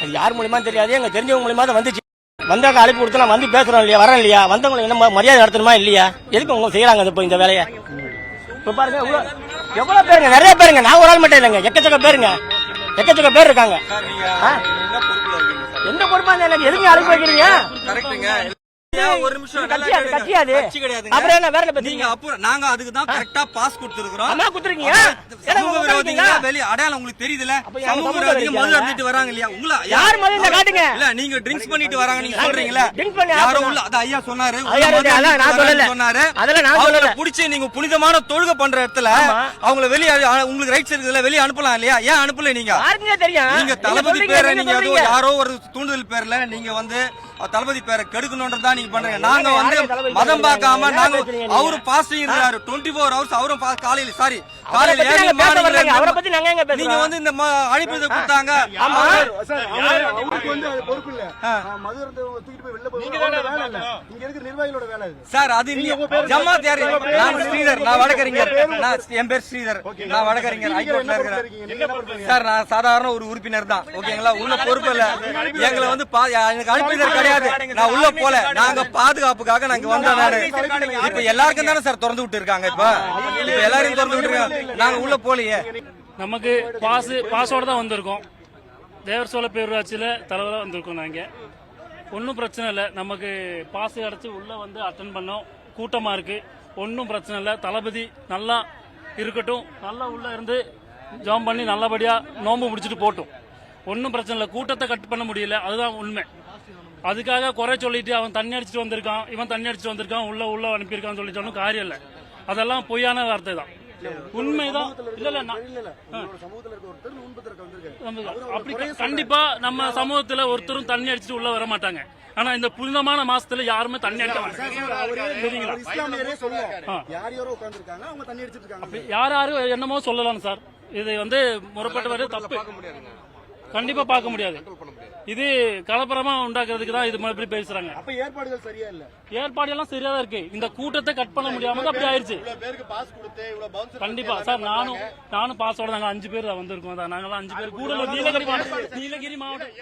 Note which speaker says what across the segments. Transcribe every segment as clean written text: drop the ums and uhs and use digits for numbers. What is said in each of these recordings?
Speaker 1: அது யார் மூலியமா தெரியாது, எங்க தெரிஞ்சவங்க மூலியமா தான் வந்துச்சு. வந்தாக்க அழைப்பு கொடுத்தா வந்து பேசுறோம் இல்லையா, வரேன் இல்லையா, வந்தவங்களுக்கு என்ன மரியாதை நடத்தணுமா இல்லையா, எதுக்கு அவங்க செய்யறாங்க இப்போ இந்த வேலையை? இப்ப பாருங்க எவ்வளவு பேருங்க, நிறைய பேருங்க, நான் ஒரு ஆள் மட்டும் இல்லைங்க, எக்கச்சக்க பேருங்க, எக்கச்சக்க பேர் இருக்காங்க. எந்த பொறுப்பா எனக்கு எதுக்கு அழைப்பு வைக்கிறீங்க?
Speaker 2: ஒரு நிமிஷம்
Speaker 1: கட்சியாது அப்புறம் என்ன வேற
Speaker 2: நீங்க அப்புறம் நாங்க அதுக்கு தான் கரெக்டா பாஸ் கொடுத்துருக்கோம்.
Speaker 1: அம்மா கொடுத்துருக்கீங்க.
Speaker 2: சமூக விரோதிங்க வெளிய அடையாளம் உங்களுக்கு தெரியுதுல, சமூக விரோதிங்க மது அருந்திட்டு வராங்க இல்லையா, உங்கள
Speaker 1: யார் மதுல காட்டுங்க.
Speaker 2: இல்ல நீங்க ட்ரிங்க்ஸ் பண்ணிட்டு வராங்க நீங்க சொல்றீங்களா, யாரோ உள்ள அத ஐயா சொன்னாரு,
Speaker 1: நான் சொல்லல
Speaker 2: சொன்னாரு,
Speaker 1: அதெல்லாம் நான் சொல்லல.
Speaker 2: புடிச்சு நீங்க புனிதமான தொழுகை பண்ற இடத்துல அவங்கள வெளிய உங்களுக்கு ரைட்ஸ் இருக்குதுல, வெளிய அனுப்பலாம் இல்லையா, ஏன் அனுப்பல? நீங்க
Speaker 1: யாருக்குங்க தெரியும்?
Speaker 2: நீங்க தளபதி பேரை நீங்க யாரோ ஒரு தூண்டுதல் பேர்ல நீங்க வந்து தளபதி பேரை கெடுக்கணும்ன்றதா நீங்க பண்றீங்க. நாங்க வந்து மதம் பார்க்காம நாங்க அவரு பாஸ்டிங் இருந்தாரு 24 hours, அவரும் காலையில சாரி காலையில
Speaker 1: அவரை பத்தி நாங்க எங்க பேசுறோம்?
Speaker 2: நீங்க வந்து இந்த அழைப்பு கொடுத்தாங்க.
Speaker 3: அவருக்கு வந்து அது பொறுப்பு இல்ல, மது இருந்தவங்க தூக்கிட்டு போய் வெளில போய் வேலை இல்ல, இங்க இருக்கிற நிர்வாகிகளோட வேலை இது
Speaker 2: சார். அது ஜமாத் யாரு? நான் ஸ்ரீதர், நான் வடகறிஞர், என் பேர் ஸ்ரீதர், நான் வடகறிஞர், ஹைகோர்ட்ல இருக்கிறேன் சார். நான் சாதாரண ஒரு உறுப்பினர் தான், ஓகேங்களா, உள்ள பொறுப்பு இல்ல. எங்களை வந்து எனக்கு அனுப்பியதர் கிடையாது, நான் உள்ள போல, நாங்க பாதுகாப்புக்காக நாங்க வந்தோம். இப்ப எல்லாருக்கும் தானே சார் திறந்து விட்டு இருக்காங்க, இப்ப எல்லாரையும் திறந்து விட்டு இருக்காங்க, நாங்க உள்ள போலையே.
Speaker 4: நமக்கு பாஸோட தான் வந்திருக்கோம், தேவர் சோழ பேரூராட்சியில தலைவராக வந்திருக்கோம். நாங்க ஒன்றும் பிரச்சனை இல்லை, நமக்கு பாஸ் கிடச்சி உள்ள வந்து அட்டன் பண்ணோம். கூட்டமா இருக்கு, ஒன்றும் பிரச்சனை இல்லை. தளபதி நல்லா இருக்கட்டும், நல்லா உள்ள இருந்து ஜாம் பண்ணி நல்லபடியா நோம்பு முடிச்சுட்டு போட்டும், ஒன்றும் பிரச்சனை இல்லை. கூட்டத்தை கட் பண்ண முடியல, அதுதான் உண்மை. அதுக்காக குறை சொல்லிட்டு அவன் தண்ணி அடிச்சுட்டு வந்திருக்கான், இவன் தண்ணி அடிச்சுட்டு வந்திருக்கான், உள்ள அனுப்பியிருக்கான்னு சொல்லி சொன்னும் காரியம் இல்லை. அதெல்லாம் பொய்யான வார்த்தை தான், உண்மைதான். அப்படி கண்டிப்பா நம்ம சமூகத்துல ஒருத்தரும் தண்ணி அடிச்சுட்டு உள்ள வர மாட்டாங்க. ஆனா இந்த புனிதமான மாசத்துல யாருமே தண்ணி அடிக்க மாட்டாங்க. யாரும் என்னமோ சொல்லலாம் சார், இது வந்து முறைப்பட்ட வரை தப்பு, கண்டிப்பா பார்க்க முடியாது. இது கலப்பரமா உண்டாக்குறதுக்கு தான் இது மாதிரி பேசுறாங்க.
Speaker 3: ஏற்பாடுகள் சரியா இல்ல,
Speaker 4: ஏற்பாடு எல்லாம் சரியா தான் இருக்கு, இந்த கூட்டத்தை கட் பண்ண முடியாம அப்படி ஆயிருச்சு. கண்டிப்பா சார், நானும் பாஸோட நாங்க 5 பேர் வந்திருக்கோம். நாங்களாம் 5 பேர் கூட நீலகிரி மாவட்டம்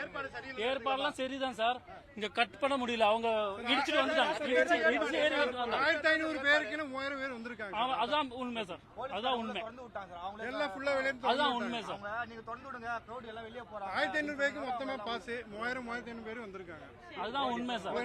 Speaker 4: ஏற்பாடுலாம் சரிதான் சார், இங்க கட் பண்ண முடியல. அவங்க இடிச்சுட்டு வந்துட்டாங்க,
Speaker 3: 1500 பேருக்கு 3000 பேர் வந்திருக்காங்க.
Speaker 4: அதான் உண்மை சார், அதான் உண்மை, அதான் உண்மை சார்.
Speaker 3: 1500 பேருக்கு மொத்தமா பாஸ், 3000 3500 பேர் வந்திருக்காங்க,
Speaker 4: அதுதான் உண்மை சார்.